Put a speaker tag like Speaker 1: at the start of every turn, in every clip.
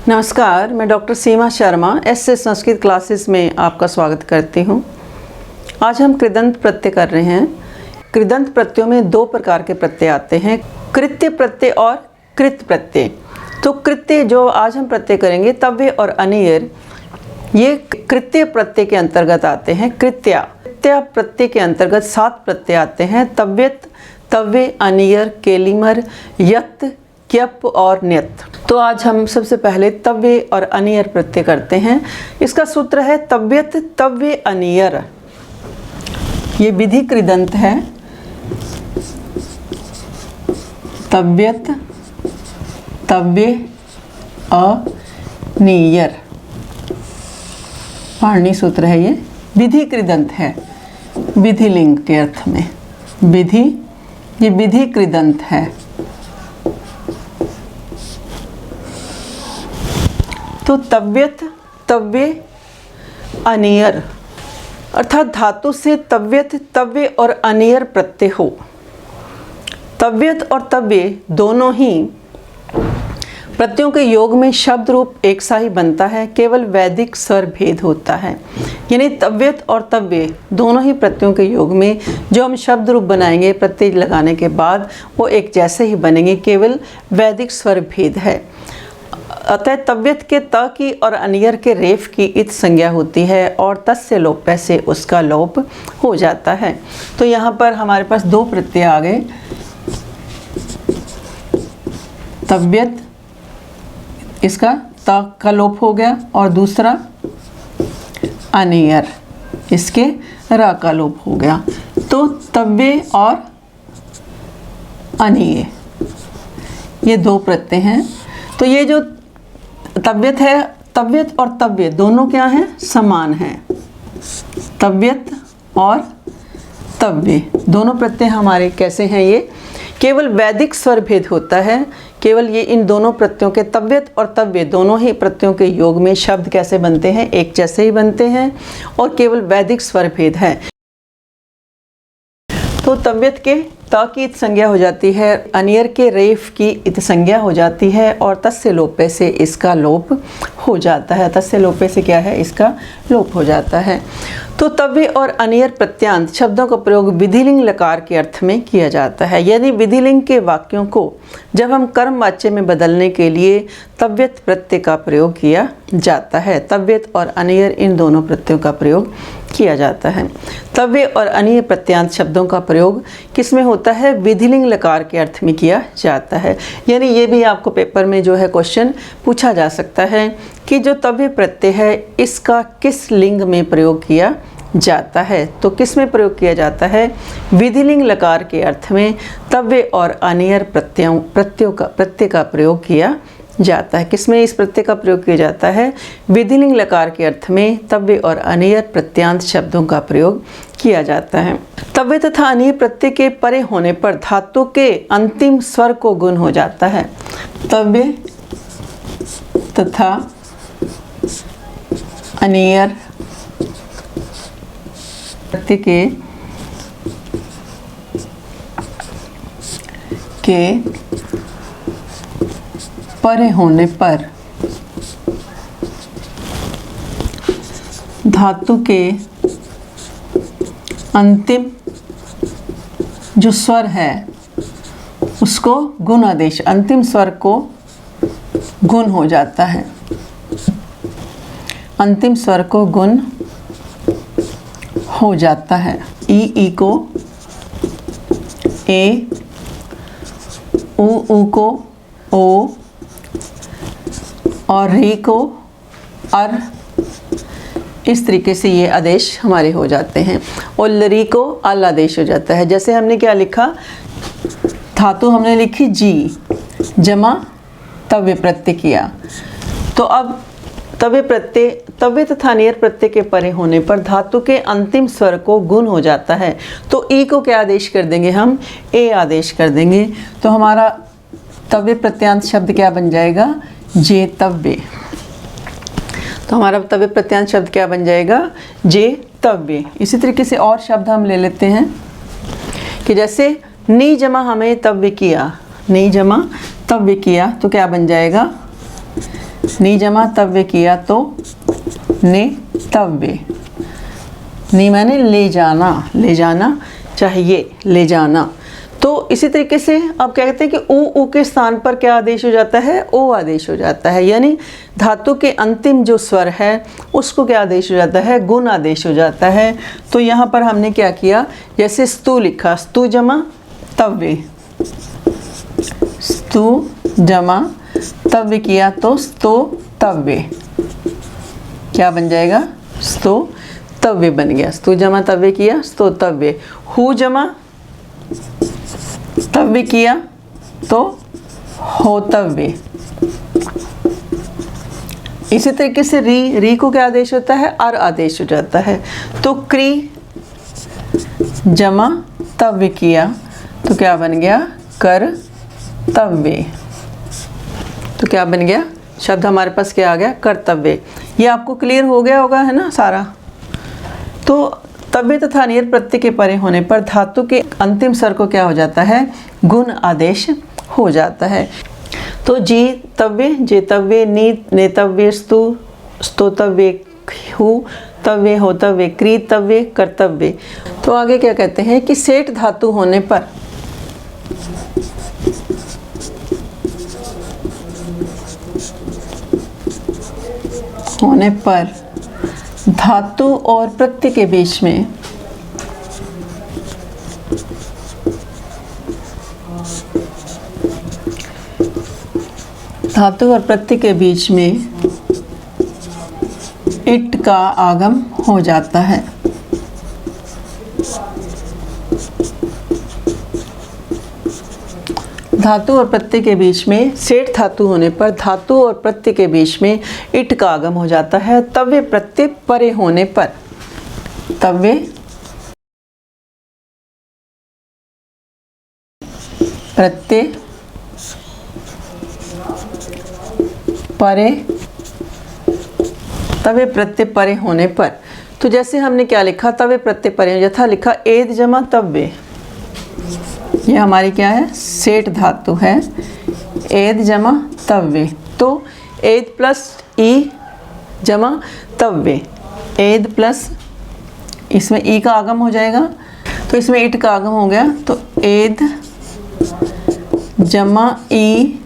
Speaker 1: नमस्कार, मैं डॉक्टर सीमा Sharma SS Sanskrit classes में आपका स्वागत करती हूँ। आज हम कृदंत प्रत्यय कर रहे हैं। कृदंत प्रत्ययों में दो प्रकार के प्रत्यय आते हैं, कृत्य प्रत्यय और कृत प्रत्यय। तो कृत्य जो आज हम प्रत्यय करेंगे, तव्य और अनियर, ये कृत्य प्रत्यय के अंतर्गत आते हैं। कृत्या प्रत्यय के अंतर्गत 7 प्रत्यय आते हैं, तव्यत, तव्य, अनियर, केलिमर, यत, क्यप और न्यत। तो आज हम सबसे पहले तव्य और अनियर प्रत्यय करते हैं। इसका सूत्र है तव्यत, तव्य, अनियर। ये विधि कृदंत है। तव्यत, तव्य, अनियर, पाणिनि सूत्र है। ये विधि कृदंत है, विधि लिंग के अर्थ में विधि, ये विधि कृदंत है। तो तव्यत, तव्य, अनियर अर्थात धातु से तव्यत, तव्य और अनियर प्रत्यय हो। तव्यत और तव्य दोनों ही प्रत्ययों के योग में शब्द रूप एक सा ही बनता है, केवल वैदिक स्वर भेद होता है। यानी तव्यत और तव्य दोनों ही प्रत्ययों के योग में जो हम शब्द रूप बनाएंगे प्रत्यय लगाने के बाद, वो एक जैसे ही बनेंगे, केवल वैदिक स्वर भेद है। अतः तव्यत के त की और अनियर के रेफ की इत संज्ञा होती है और तस्य लोप्य से उसका लोप हो जाता है। तो यहाँ पर हमारे पास दो प्रत्यय आ गए, तव्यत, इसका त का लोप हो गया, और दूसरा अनियर, इसके र का लोप हो गया। तो तव्य और अनिय, ये दो प्रत्यय हैं। तो ये जो तव्यत है, तव्यत और तव्य दोनों क्या हैं? समान हैं। तव्यत और तव्य दोनों प्रत्यय हमारे कैसे हैं? ये केवल वैदिक स्वर भेद होता है। केवल ये इन दोनों प्रत्ययों के, तव्यत और तव्य दोनों ही प्रत्ययों के योग में शब्द कैसे बनते हैं? एक जैसे ही बनते हैं और केवल वैदिक स्वर भेद है। तो तव्यत के त की इत संज्ञा हो जाती है, अनियर के रेफ की इत संज्ञा हो जाती है, और तस्य लोपे से इसका लोप हो जाता है। तस्य लोपे से क्या है? इसका लोप हो जाता है। तो तव्य और अनियर प्रत्यांत शब्दों का प्रयोग विधिलिंग लकार के अर्थ में किया जाता है। यदि विधिलिंग के वाक्यों को जब हम कर्म वाच्य में बदलने के लिए तव्यत प्रत्यय का प्रयोग किया जाता है। तव्यत और अनियर इन दोनों प्रत्ययों का प्रयोग किया जाता है। तव्य और अनियर प्रत्यांत शब्दों का प्रयोग किस में होता है? विधिलिंग लकार के अर्थ में किया जाता है। यानी ये भी आपको पेपर में जो है क्वेश्चन पूछा जा सकता है कि जो तव्य प्रत्यय है, इसका किस लिंग में प्रयोग किया जाता है? तो किस में प्रयोग किया जाता है? विधिलिंग लकार के अर्थ में तव्य और अनियर प्रत्यय का प्रयोग किया जाता है। किसमें इस प्रत्यय का प्रयोग किया जाता है? विधिलिंग लकार के अर्थ में तव्य और अनियर प्रत्यांत शब्दों का प्रयोग किया जाता है। तव्य तथा अनियर प्रत्यय के परे होने पर धातु के अंतिम स्वर को गुण हो जाता है। तव्य तथा अनियर प्रत्यय के परे होने पर धातु के अंतिम जो स्वर है उसको गुण आदेश, अंतिम स्वर को गुण हो जाता है। अंतिम स्वर को गुण हो जाता है। ई को ए, ऊ को ओ, और री को अर, इस तरीके से ये आदेश हमारे हो जाते हैं। और लरी को अल आदेश हो जाता है। जैसे हमने क्या लिखा? धातु हमने लिखी जी, जमा तव्य प्रत्यय किया। तो अब तव्य तथा अनियर प्रत्यय के परे होने पर धातु के अंतिम स्वर को गुण हो जाता है। तो ई को क्या आदेश कर देंगे? हम ए आदेश कर देंगे। तो हमारा तव्य प्रत्यांत शब्द क्या बन जाएगा? जे तव्य। तो हमारा तव्य प्रत्यांत शब्द क्या बन जाएगा? जे तव्य। इसी तरीके से और शब्द हम ले लेते हैं कि जैसे नी जमा हमें तव्य किया, नी जमा तव्य किया, तो क्या बन जाएगा? नी जमा तव्य किया तो नेतव्य। नी माने ले जाना, ले जाना चाहिए, ले जाना। तो इसी तरीके से अब क्या कहते हैं कि ऊ के स्थान पर क्या आदेश हो जाता है, ओ आदेश हो जाता है। यानी धातु के अंतिम जो स्वर है उसको क्या आदेश हो जाता है, गुण आदेश हो जाता है। तो यहाँ पर हमने क्या किया, जैसे स्तु लिखा, स्तु जमा तव्य, स्तु जमा तव्य किया तो स्तोतव्य। क्या बन जाएगा, स्तोतव्य बन गया। स्तु जमा तव्य किया, स्तोतव्य। हु जमा तव्य किया तो होतव्य। इसी तरीके से री को क्या आदेश होता है, अर आदेश हो जाता है। तो क्री जमा तव्य किया तो क्या बन गया, कर्तव्य। तो क्या बन गया, शब्द हमारे पास क्या आ गया, कर्तव्य। ये आपको क्लियर हो गया होगा, है ना सारा। तो तव्य तथा अनियर प्रत्यय के परे होने पर धातु के अंतिम स्वर को क्या हो जाता है, गुण आदेश हो जाता है। तो जी तव्य, जेतव्य, नी नेतव्य, स्तु स्तोतव्य, हु तव्य, होतव्य, क्रीतव्य, कर्तव्य। तो आगे क्या कहते हैं कि सेठ धातु होने पर धातु और प्रत्यय के बीच में इट का आगम हो जाता है। धातु और प्रत्यय के बीच में, सेठ धातु होने पर धातु और प्रत्यय के बीच में इट का आगम हो जाता है। तव्य प्रत्यय परे होने पर, तव्य प्रत्यय परे, तव्य प्रत्यय परे होने पर, तो जैसे हमने क्या लिखा, तव्य प्रत्यय परे, यथा लिखा एद जमा तव्य। ये हमारी क्या है, सेठ धातु है, एद जमा तव्य। तो एद प्लस ई जमा तव्य, एद प्लस इसमें ई का आगम हो जाएगा, तो इसमें इट का आगम हो गया, तो एद जमा ई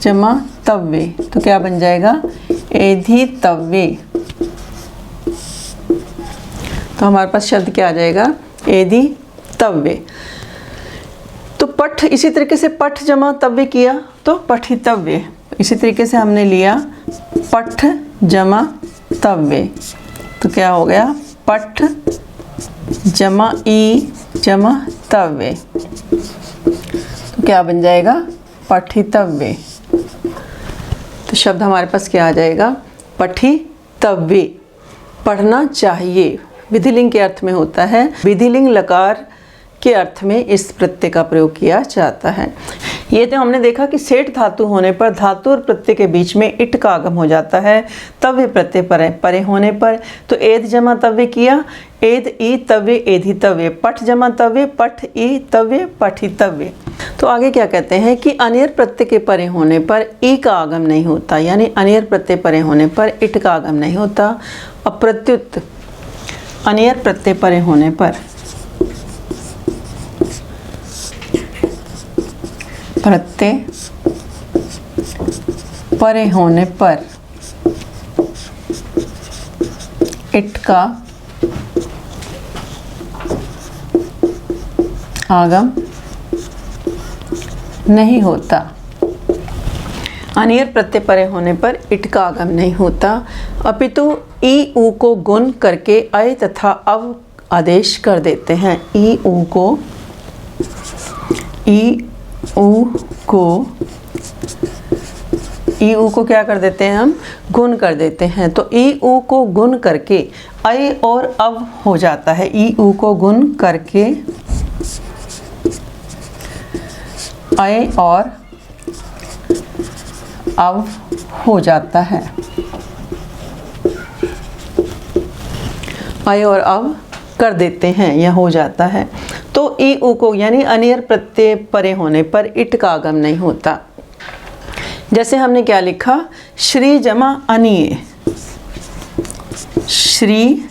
Speaker 1: जमा तव्य। तो क्या बन जाएगा, एधि तव्य। तो हमारे पास शब्द क्या आ जाएगा, एधि तव्य। तो पठ, इसी तरीके से पठ जमा तव्य किया तो पठितव्य। इसी तरीके से हमने लिया पठ जमा तव्य, तो क्या हो गया, पठ जमा ई जमा तव्य। तो क्या बन जाएगा, पठितव्य। तो शब्द हमारे पास क्या आ जाएगा, पठितव्य, पढ़ना चाहिए। विधिलिंग के अर्थ में होता है, विधिलिंग लकार के अर्थ में इस प्रत्यय का प्रयोग किया जाता है। ये तो हमने देखा कि सेठ धातु होने पर धातु और प्रत्यय के बीच में इट का आगम हो जाता है। तव्य प्रत्यय परे होने पर, तो एद जमा तव्य किया, एद ई तव्य, एधि तव्य। पठ जमा तव्य, पठ ई तव्य, पठितव्य। तो आगे क्या कहते हैं कि अनियर प्रत्यय के परे होने पर ई का आगम नहीं होता, यानी अनियर प्रत्यय परे होने पर इट का आगम नहीं होता। अप्रत्युत अनियर प्रत्यय परे होने पर, प्रत्यय परे होने पर इट का आगम नहीं होता। अनियर प्रत्यय परे होने पर इट का आगम नहीं होता, अपितु ई ऊ को गुण करके अय तथा अव आदेश कर देते हैं। ई ऊ को क्या कर देते हैं हम, गुण कर देते हैं। तो ई ऊ को गुण करके अय और अव हो जाता है। ई ऊ को गुण करके अय और अव हो जाता है। अय और अव कर देते हैं या हो जाता है। तो ई ऊ को यानी अनियर प्रत्यय परे होने पर इट का आगम नहीं होता। जैसे हमने क्या लिखा, श्री जमा अनीय, श्री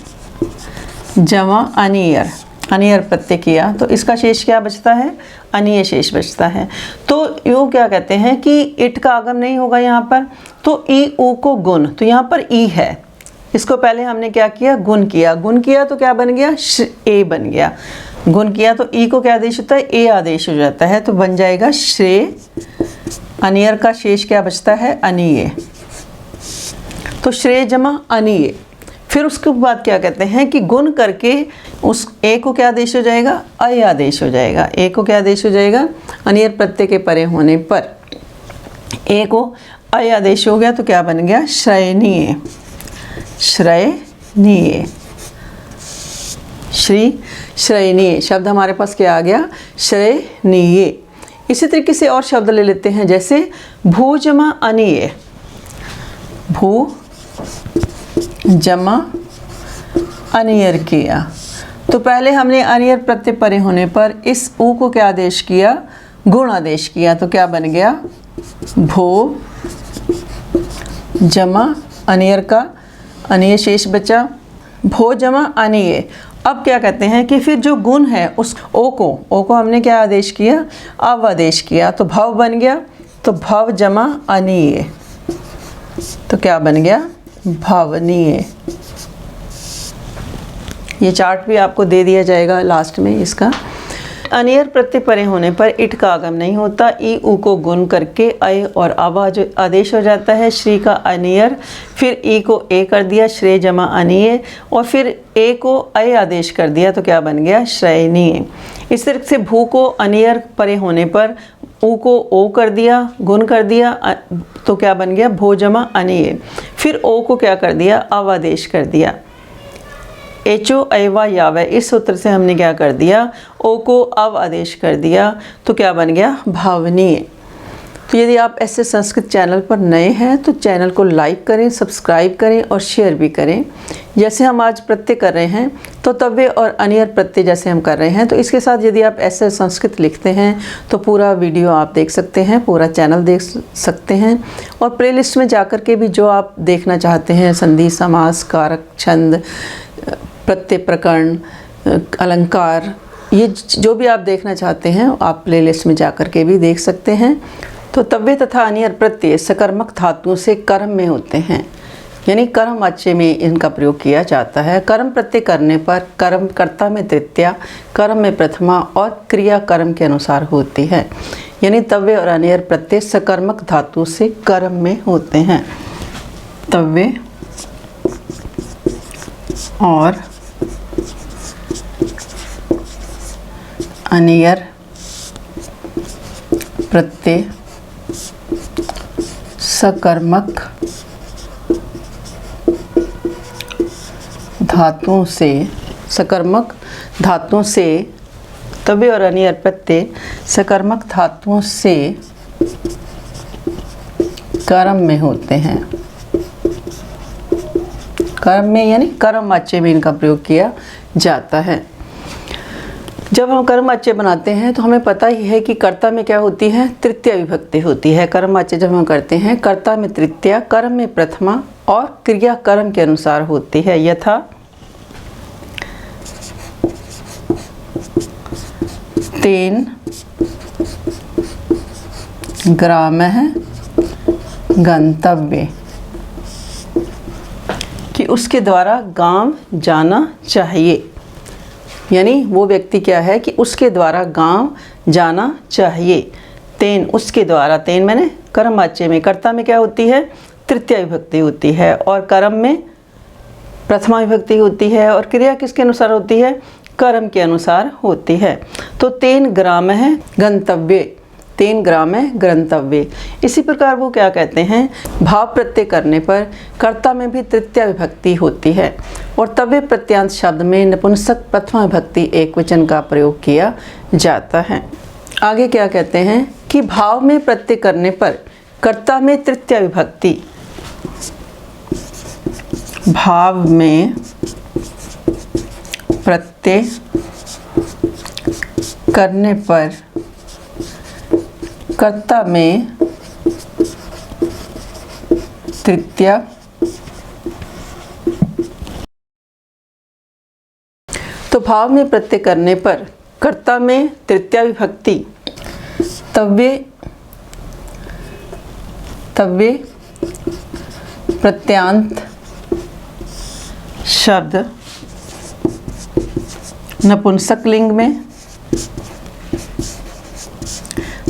Speaker 1: जमा अनियर, अनियर प्रत्यय किया तो इसका शेष क्या बचता है, अनीय शेष बचता है। तो यूँ क्या कहते हैं कि इट का आगम नहीं होगा यहाँ पर, तो ई ऊ को गुण, तो यहाँ पर ई है, इसको पहले हमने क्या किया, गुण किया, गुण किया तो क्या बन गया, ए बन गया, गुण किया तो ई को क्या आदेश होता है, ए आदेश हो जाता है, तो बन जाएगा श्रेय, अनियर का शेष क्या बचता है, अनीय, तो श्रेय जमा अनीय। फिर उसके बाद क्या कहते हैं कि गुण करके उस ए को क्या आदेश हो जाएगा, अय आदेश हो जाएगा, ए को क्या आदेश हो जाएगा, अनियर प्रत्यय के परे होने पर ए को अय आदेश हो गया तो क्या बन गया, श्रयणीय, श्रयणीय, श्री श्रयणीय शब्द हमारे पास क्या आ गया, श्रयणीय। इसी तरीके से और शब्द ले लेते हैं, जैसे भू जमा अनीय, भू जमा अनियर किया, तो पहले हमने अनियर प्रत्यय परे होने पर इस ऊ को क्या आदेश किया, गुण आदेश किया, तो क्या बन गया, भो जमा अनियर का अनीय शेष बचा, भो जमा अनीय। अब क्या कहते हैं कि फिर जो गुण है उस ओ को हमने क्या आदेश किया, अव आदेश किया, तो भव बन गया, तो भव जमा अनीय, तो क्या बन गया, भावनीय। ये चार्ट भी आपको दे दिया जाएगा लास्ट में इसका। अनियर प्रत्यय परे होने पर इट का आगम नहीं होता, ई ऊ को गुण करके अय और आवा जो आदेश हो जाता है, श्री का अनियर, फिर ई को ए कर दिया, श्रेय जमा अनीय, और फिर ए को अय आदेश कर दिया तो क्या बन गया, श्रयणीय। इस तरह से भू को अनियर परे होने पर ऊ को ओ कर दिया, गुण कर दिया, तो क्या बन गया, भो जमा अनीय, फिर ओ को क्या कर दिया, अव आदेश कर दिया, एचो अयवा यावै, इस सूत्र से हमने क्या कर दिया, ओ को अव आदेश कर दिया, तो क्या बन गया, भावनीय। तो यदि आप ऐसे संस्कृत चैनल पर नए हैं तो चैनल को लाइक करें, सब्सक्राइब करें और शेयर भी करें। जैसे हम आज प्रत्यय कर रहे हैं तो तव्य और अनियर प्रत्यय जैसे हम कर रहे हैं, तो इसके साथ यदि आप ऐसे संस्कृत लिखते हैं तो पूरा वीडियो आप देख सकते हैं, पूरा चैनल देख सकते हैं, और प्लेलिस्ट में जाकर के भी जो आप देखना चाहते हैं, संधि, समास, कारक, छंद, प्रत्यय, प्रकरण, अलंकार, ये जो भी आप देखना चाहते हैं आप प्लेलिस्ट में जाकर के भी देख सकते हैं। तो तव्य तथा अनियर प्रत्यय सकर्मक धातुओं से कर्म में होते हैं, यानी कर्म वाच्य में इनका प्रयोग किया जाता है। कर्म प्रत्यय करने पर कर्म कर्ता में तृतीया, कर्म में प्रथमा और क्रिया कर्म के अनुसार होती है, यानी तव्य और अनियर प्रत्यय सकर्मक धातु से कर्म में होते हैं। तव्य और अनियर प्रत्यय सकर्मक धातुओं से, सकर्मक धातुओं से, तव्य और अनियर प्रत्यय सकर्मक धातुओं से कर्म में होते हैं। कर्म में यानी कर्म वाच्य में इनका प्रयोग किया जाता है। जब हम कर्म वाच्य बनाते हैं तो हमें पता ही है कि कर्ता में क्या होती है, तृतीया विभक्ति होती है। कर्म वाच्य जब हम करते हैं, कर्ता में तृतीया, कर्म में प्रथमा और क्रिया कर्म के अनुसार होती है। यथा तेन ग्रामः गंतव्य, कि उसके द्वारा गांव जाना चाहिए, यानी वो व्यक्ति क्या है कि उसके द्वारा गांव जाना चाहिए। तेन उसके द्वारा, तेन मैंने कर्म वाच्य में, कर्ता में क्या होती है, तृतीया विभक्ति होती है, और कर्म में प्रथमा विभक्ति होती है, और क्रिया किसके अनुसार होती है, कर्म के अनुसार होती है। तो तेन ग्रामः गंतव्य, तेन ग्रामः गंतव्य। इसी प्रकार वो क्या कहते हैं, भाव प्रत्यय करने पर कर्ता में भी तृतीया विभक्ति होती है, और तव्य प्रत्यांत शब्द में नपुंसक प्रथमा विभक्ति एक वचन का प्रयोग किया जाता है। आगे क्या कहते हैं कि भाव में प्रत्यय करने पर कर्ता में तृतीया विभक्ति, भाव में प्रत्यय करने पर कर्ता में तृतीया। तो भाव में प्रत्यय करने पर कर्ता में तृतीया विभक्ति तव्य प्रत्यांत शब्द नपुंसक लिंग में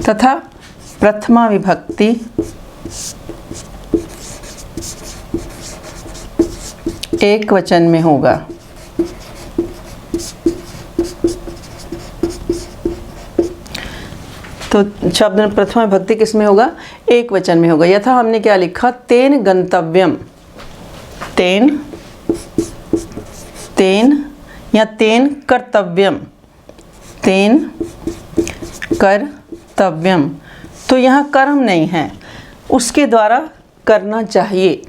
Speaker 1: तथा प्रथमा विभक्ति एक वचन में होगा। तो शब्द प्रथमा विभक्ति किस में होगा? एक वचन में होगा। यथा हमने क्या लिखा? तेन गंतव्यम, तेन या तेन कर्तव्यम, तेन कर्तव्यम। तो यहाँ कर्म नहीं है, उसके द्वारा करना चाहिए।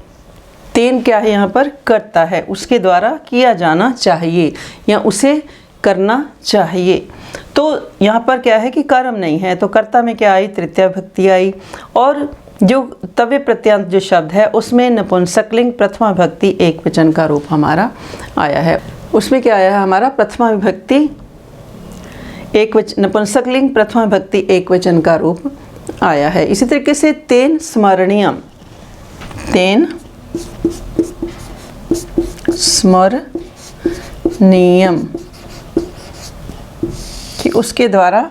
Speaker 1: तेन क्या है? यहाँ पर करता है, उसके द्वारा किया जाना चाहिए या उसे करना चाहिए। तो यहाँ पर क्या है कि कर्म नहीं है, तो कर्ता में क्या आई? तृतीया विभक्ति आई। और जो तव्य प्रत्यांत जो शब्द है उसमें नपुंसक लिंग प्रथमा विभक्ति एक वचन का रूप हमारा आया है। उसमें क्या आया है हमारा? प्रथमा विभक्ति एक वचन, नपुंसक लिंग प्रथमा विभक्ति एक वचन का रूप आया है। इसी तरीके से तेन स्मरणीयम, तेन स्मरणीयम कि उसके द्वारा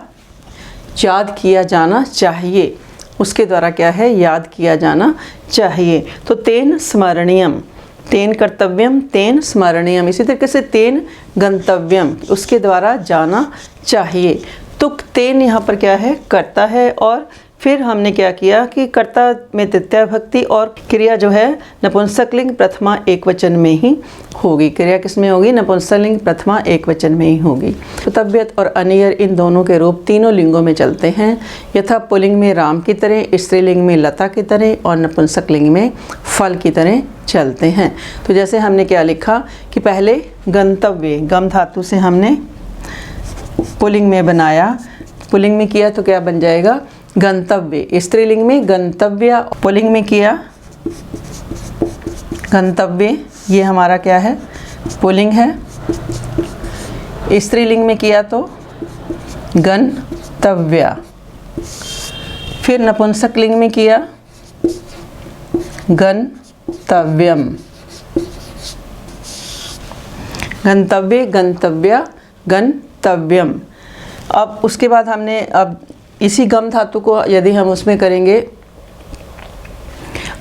Speaker 1: याद किया जाना चाहिए, उसके द्वारा क्या है? याद किया जाना चाहिए। तो तेन स्मरणीयम, तेन कर्तव्यम, तेन स्मरणीयम। इसी तरीके से तेन गंतव्यम, उसके द्वारा जाना चाहिए। तो तेन यहाँ पर क्या है? कर्ता है। और फिर हमने क्या किया कि कर्ता में तृतीया विभक्ति और क्रिया जो है नपुंसक लिंग प्रथमा एक वचन में ही होगी। क्रिया किस में होगी? नपुंसक लिंग प्रथमा एक वचन में ही होगी। तो तव्यत और अनियर इन दोनों के रूप तीनों लिंगों में चलते हैं। यथा पुल्लिंग में राम की तरह, स्त्रीलिंग में लता की तरह और नपुंसक लिंग में फल की तरह चलते हैं। तो जैसे हमने क्या लिखा कि पहले गंतव्य, गम धातु से हमने पुल्लिंग में बनाया, पुल्लिंग में किया तो क्या बन जाएगा? गंतव्य। स्त्रीलिंग में गंतव्य, पुल्लिंग में किया गंतव्य, ये हमारा क्या है? पुल्लिंग है। स्त्रीलिंग में किया तो गंतव्य। फिर नपुंसक लिंग में किया गंतव्यम, गंतव्य, गंतव्य, गंतव्यम। अब उसके बाद हमने अब इसी गम धातु को यदि हम उसमें करेंगे,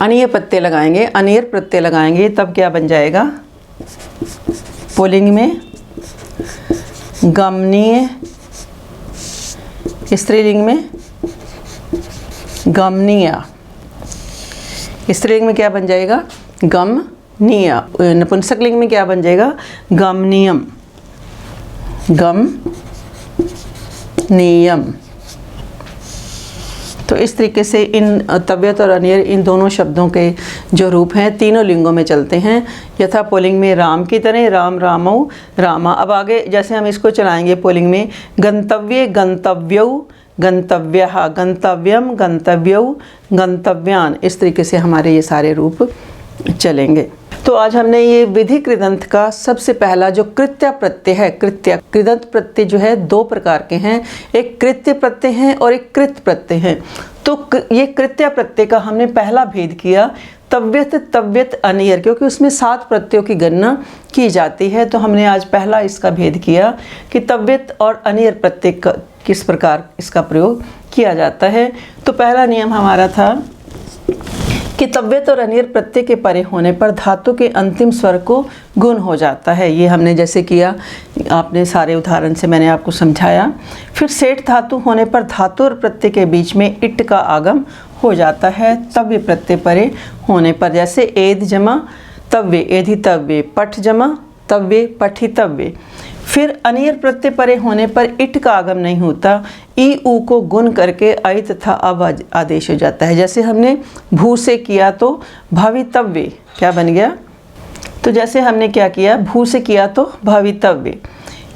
Speaker 1: अनियर प्रत्यय लगाएंगे, अनियर प्रत्यय लगाएंगे, तब क्या बन जाएगा? पुल्लिंग में गमनीय, स्त्रीलिंग में गमनीय, स्त्रीलिंग में क्या बन जाएगा? गमनीय। नपुंसक लिंग में क्या बन जाएगा? गमनीयम, गमनीयम। तो इस तरीके से इन तव्यत और अनियर इन दोनों शब्दों के जो रूप हैं तीनों लिंगों में चलते हैं। यथा पुल्लिंग में राम की तरह, राम, रामौ, रामा। अब आगे जैसे हम इसको चलाएंगे पुल्लिंग में गंतव्य, गंतव्यौ, गंतव्यः, गंतव्यम, गंतव्यौ, गंतव्यान। इस तरीके से हमारे ये सारे रूप चलेंगे। तो आज हमने ये विधि कृदंत का सबसे पहला जो कृत्य प्रत्यय है, कृदंत प्रत्यय जो है दो प्रकार के हैं, एक कृत्य प्रत्यय है और एक कृत प्रत्यय है। तो ये कृत्य प्रत्यय का हमने पहला भेद किया तव्यत, तव्यत, अनियर, क्योंकि उसमें 7 प्रत्ययों की गणना की जाती है। तो हमने आज पहला इसका भेद किया कि तव्यत और अनियर प्रत्यय किस प्रकार इसका प्रयोग किया जाता है। तो पहला नियम हमारा था कि तव्यत और अनियर प्रत्यय के परे होने पर धातु के अंतिम स्वर को गुण हो जाता है। ये हमने जैसे किया, आपने सारे उदाहरण से मैंने आपको समझाया। फिर सेठ धातु होने पर धातु और प्रत्यय के बीच में इट का आगम हो जाता है तव्य प्रत्यय परे होने पर। जैसे एद जमा तव्य, एधितव्य, पठ जमा तव्य, पठितव्य। फिर अनियर प्रत्यय परे होने पर इट का आगम नहीं होता, ई ऊ को गुण करके ऐ तथा अब आदेश हो जाता है। जैसे हमने भू से किया तो भवितव्य क्या बन गया? तो जैसे हमने क्या किया, भू से किया तो भवितव्य।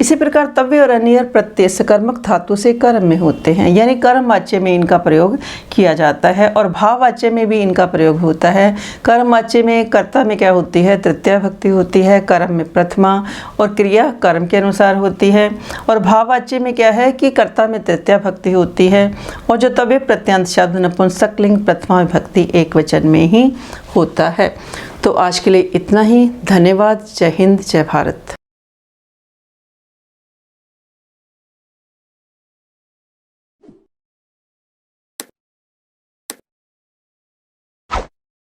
Speaker 1: इसी प्रकार तव्य और अनियर प्रत्यय सकर्मक धातु से कर्म में होते हैं, यानी कर्म वाच्य में इनका प्रयोग किया जाता है और भाव वाच्य में भी इनका प्रयोग होता है। कर्म वाच्य में कर्ता में क्या होती है, तृतीया भक्ति होती है, कर्म में प्रथमा और क्रिया कर्म के अनुसार होती है। और भाव वाच्य में क्या है कि कर्ता में तृतीया भक्ति होती है और जो तव्य प्रत्यांत शब्द नपुंसकलिंग प्रथमा विभक्ति एक वचन में ही होता है। तो आज के लिए इतना ही। धन्यवाद। जय हिंद, जय भारत।